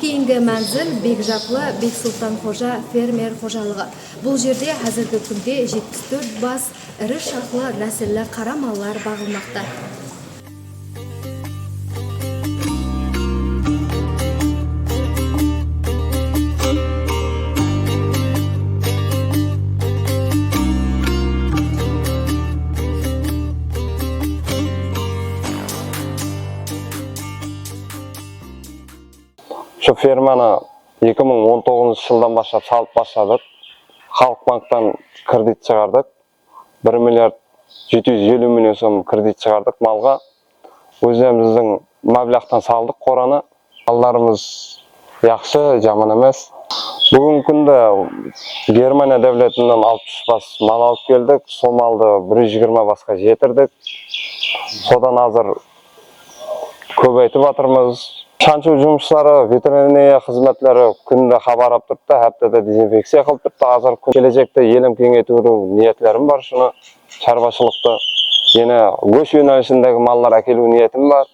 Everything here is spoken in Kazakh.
Кейінгі мәнзіл Бекжаплы Бексұлтан Қожа фермер қожалығы. Бұл жерде қазіргі күнде 74 бас ірі шақлы нәсілі қара маллар бағылмақта. Şu fermаны 2019 жылдан башлап салып башладық. Халық банктан кредит шығардық. 1 миллиард 750 миллион сом кредит шығардық малға. Өзіміздің мәблағтан салдық қораны. Малдарымыз яқшы, жаман емес. Бүгінгі күнде Германия devletinden 60 бас мал алып келдік. Сол малды 120 басқа жетірдік. Содан азыр көбейтіп жатырмыз. Шаншу жұмыстары, ветеринария қызметлері күнде хабарлап тұрды, аптада дезинфекция қылып тұрды. Азыр келешекте елім кеңейту ниетлерім бар, шыны шаруашылықты. Yine göç yönelişindeki mallar әкелу ниетім бар.